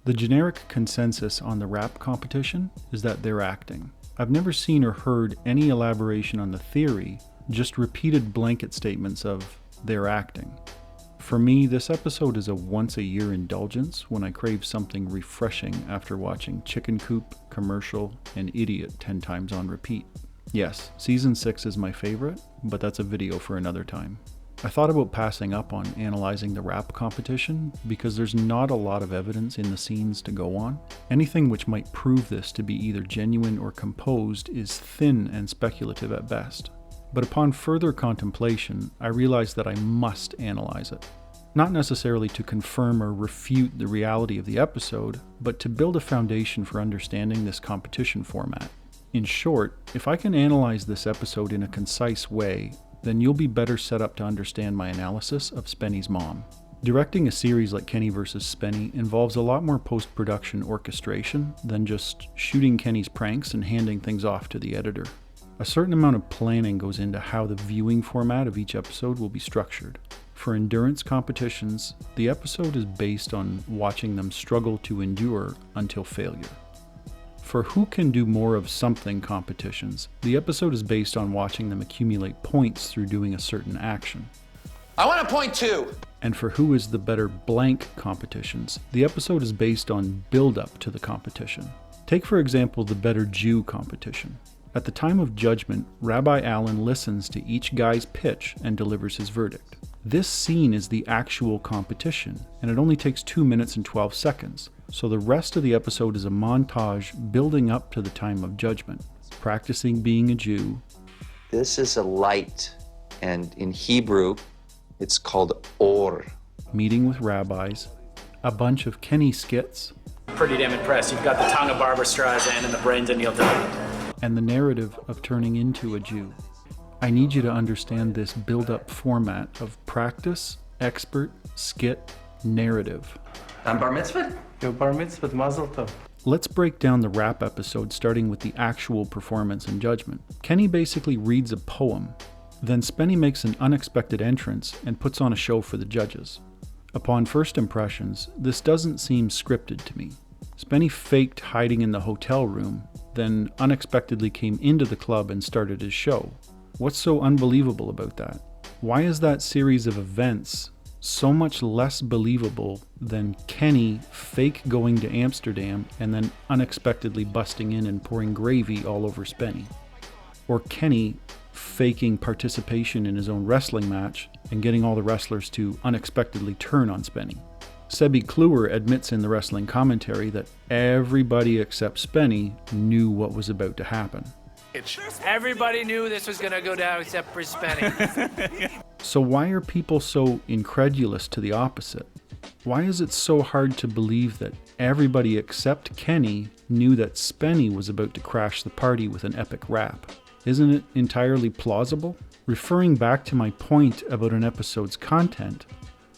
The generic consensus on the rap competition is that they're acting. I've never seen or heard any elaboration on the theory, just repeated blanket statements of they're acting. For me, this episode is a once-a-year indulgence when I crave something refreshing after watching Chicken Coop, Commercial, and Idiot 10 times on repeat. Yes, Season 6 is my favorite, but that's a video for another time. I thought about passing up on analyzing the rap competition because there's not a lot of evidence in the scenes to go on. Anything which might prove this to be either genuine or composed is thin and speculative at best. But upon further contemplation, I realized that I must analyze it. Not necessarily to confirm or refute the reality of the episode, but to build a foundation for understanding this competition format. In short, if I can analyze this episode in a concise way, then you'll be better set up to understand my analysis of Spenny's mom. Directing a series like Kenny vs. Spenny involves a lot more post-production orchestration than just shooting Kenny's pranks and handing things off to the editor. A certain amount of planning goes into how the viewing format of each episode will be structured. For endurance competitions, the episode is based on watching them struggle to endure until failure. For who can do more of something competitions, the episode is based on watching them accumulate points through doing a certain action. I want a point too! And for who is the better blank competitions, the episode is based on build-up to the competition. Take for example the better Jew competition. At the time of judgment, Rabbi Allen listens to each guy's pitch and delivers his verdict. This scene is the actual competition, and it only takes 2 minutes and 12 seconds, so the rest of the episode is a montage building up to the time of judgment, practicing being a Jew. This is a light, and in Hebrew, it's called or. Meeting with rabbis, a bunch of Kenny skits. Pretty damn impressed. You've got the tongue of Barbara Streisand and the brains of Neil Diamond. And the narrative of turning into a Jew. I need you to understand this build-up format of practice, expert, skit, narrative. I'm bar mitzvah? You're bar mitzvah, mazel tov. Let's break down the rap episode starting with the actual performance and judgment. Kenny basically reads a poem. Then Spenny makes an unexpected entrance and puts on a show for the judges. Upon first impressions, this doesn't seem scripted to me. Spenny faked hiding in the hotel room, then unexpectedly came into the club and started his show. What's so unbelievable about that? Why is that series of events so much less believable than Kenny fake going to Amsterdam and then unexpectedly busting in and pouring gravy all over Spenny? Or Kenny faking participation in his own wrestling match and getting all the wrestlers to unexpectedly turn on Spenny? Sebi Kluwer admits in the wrestling commentary that everybody except Spenny knew what was about to happen. Everybody knew this was gonna go down except for Spenny. So why are people so incredulous to the opposite? Why is it so hard to believe that everybody except Kenny knew that Spenny was about to crash the party with an epic rap? Isn't it entirely plausible? Referring back to my point about an episode's content,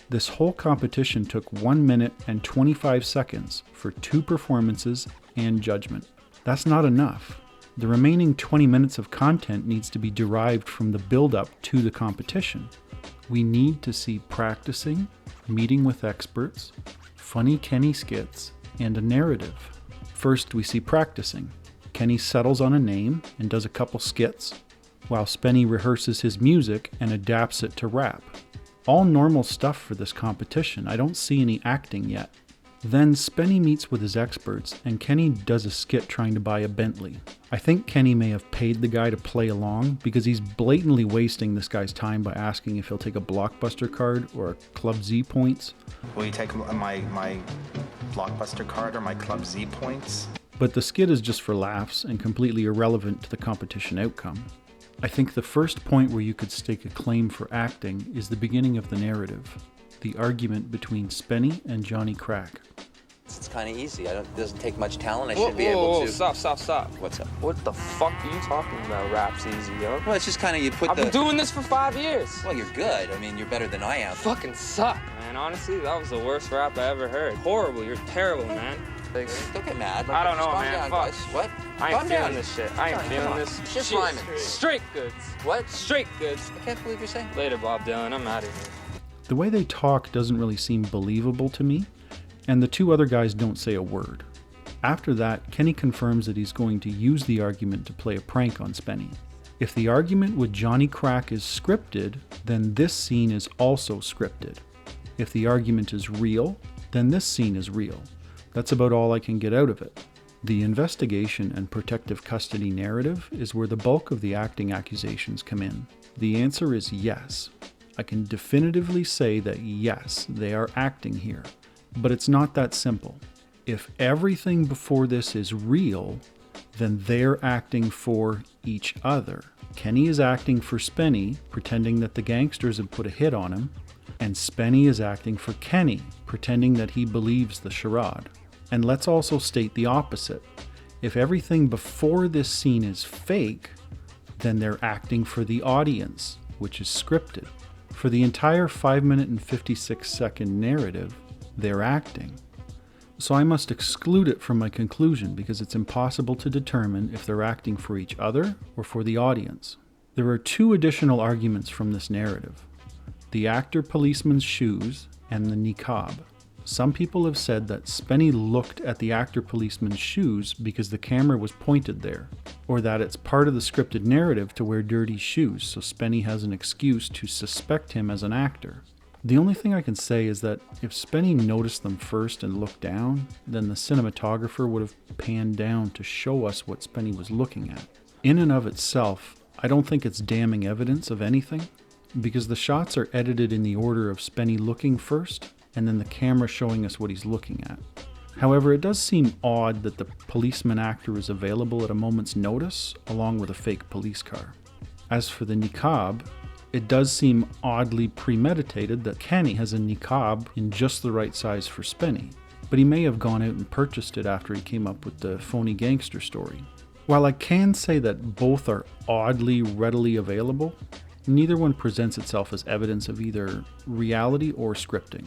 this whole competition took 1 minute and 25 seconds for 2 performances and judgment. That's not enough. The remaining 20 minutes of content needs to be derived from the build-up to the competition. We need to see practicing, meeting with experts, funny Kenny skits, and a narrative. First, we see practicing. Kenny settles on a name and does a couple skits, while Spenny rehearses his music and adapts it to rap. All normal stuff for this competition. I don't see any acting yet. Then Spenny meets with his experts and Kenny does a skit trying to buy a Bentley. I think Kenny may have paid the guy to play along because he's blatantly wasting this guy's time by asking if he'll take a Blockbuster card or a Club Z points. Will you take my Blockbuster card or my Club Z points? But the skit is just for laughs and completely irrelevant to the competition outcome. I think the first point where you could stake a claim for acting is the beginning of the narrative, the argument between Spenny and Johnny Crack. It's kind of easy. It doesn't take much talent. I should be able to... Stop. What's up? What the fuck are you talking about? Rap's easy, yo. Well, it's just kind of you put I've been doing this for 5 years. Well, you're good. I mean, you're better than I am. Fucking suck, man. Honestly, that was the worst rap I ever heard. Horrible. You're terrible, man. Don't get mad. I don't know, Calm man. down, Fuck. guys. What? I Calm ain't down. feeling this shit. I ain't feeling this. It's just shit. rhyming. Straight goods. What? Straight goods. I can't believe you're saying. Later, Bob Dylan. I'm out of here. The way they talk doesn't really seem believable to me, and the two other guys don't say a word. After that, Kenny confirms that he's going to use the argument to play a prank on Spenny. If the argument with Johnny Crack is scripted, then this scene is also scripted. If the argument is real, then this scene is real. That's about all I can get out of it. The investigation and protective custody narrative is where the bulk of the acting accusations come in. The answer is yes. I can definitively say that yes, they are acting here. But it's not that simple. If everything before this is real, then they're acting for each other. Kenny is acting for Spenny, pretending that the gangsters have put a hit on him, and Spenny is acting for Kenny, pretending that he believes the charade. And let's also state the opposite. If everything before this scene is fake, then they're acting for the audience, which is scripted. For the entire 5-minute and 56-second narrative, they're acting. So I must exclude it from my conclusion because it's impossible to determine if they're acting for each other or for the audience. There are two additional arguments from this narrative: the actor-policeman's shoes and the niqab. Some people have said that Spenny looked at the actor-policeman's shoes because the camera was pointed there, or that it's part of the scripted narrative to wear dirty shoes so Spenny has an excuse to suspect him as an actor. The only thing I can say is that if Spenny noticed them first and looked down, then the cinematographer would have panned down to show us what Spenny was looking at. In and of itself, I don't think it's damning evidence of anything, because the shots are edited in the order of Spenny looking first, and then the camera showing us what he's looking at. However, it does seem odd that the policeman actor is available at a moment's notice, along with a fake police car. As for the niqab, it does seem oddly premeditated that Kenny has a niqab in just the right size for Spenny, but he may have gone out and purchased it after he came up with the phony gangster story. While I can say that both are oddly readily available, neither one presents itself as evidence of either reality or scripting.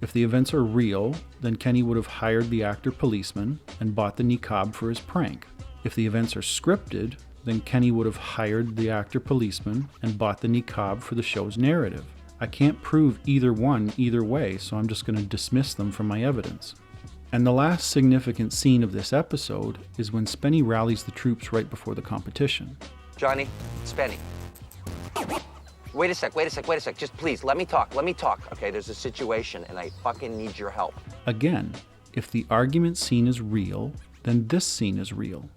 If the events are real, then Kenny would have hired the actor policeman and bought the niqab for his prank. If the events are scripted, then Kenny would have hired the actor policeman and bought the niqab for the show's narrative. I can't prove either one either way, so I'm just going to dismiss them from my evidence. And the last significant scene of this episode is when Spenny rallies the troops right before the competition. Johnny, Spenny. Wait a sec. Just please, let me talk. Okay, there's a situation and I fucking need your help. Again, if the argument scene is real, then this scene is real.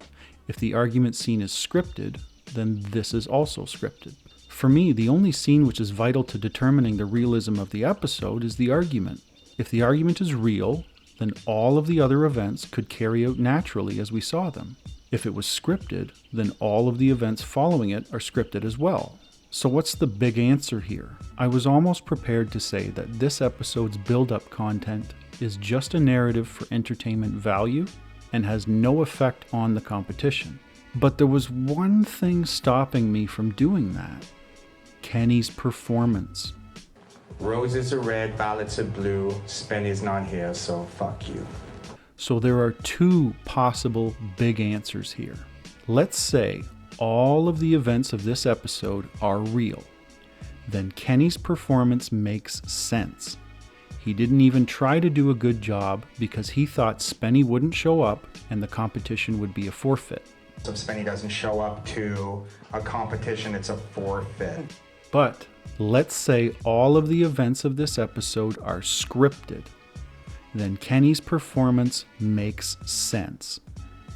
If the argument scene is scripted, then this is also scripted. For me, the only scene which is vital to determining the realism of the episode is the argument. If the argument is real, then all of the other events could carry out naturally as we saw them. If it was scripted, then all of the events following it are scripted as well. So what's the big answer here? I was almost prepared to say that this episode's build-up content is just a narrative for entertainment value and has no effect on the competition. But there was one thing stopping me from doing that: Kenny's performance. Roses are red, violets are blue, Spenny's not here, so fuck you. So there are two possible big answers here. Let's say all of the events of this episode are real. Then Kenny's performance makes sense. He didn't even try to do a good job because he thought Spenny wouldn't show up and the competition would be a forfeit. So if Spenny doesn't show up to a competition, it's a forfeit. But let's say all of the events of this episode are scripted. Then Kenny's performance makes sense.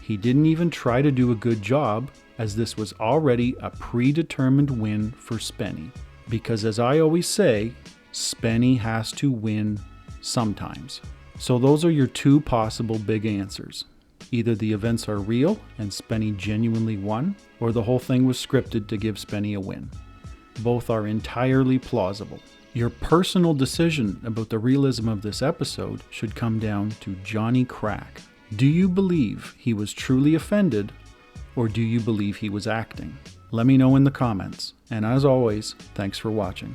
He didn't even try to do a good job, as this was already a predetermined win for Spenny. Because as I always say, Spenny has to win sometimes. So those are your two possible big answers. Either the events are real and Spenny genuinely won, or the whole thing was scripted to give Spenny a win. Both are entirely plausible. Your personal decision about the realism of this episode should come down to Johnny Crack. Do you believe he was truly offended, or do you believe he was acting? Let me know in the comments. And as always, thanks for watching.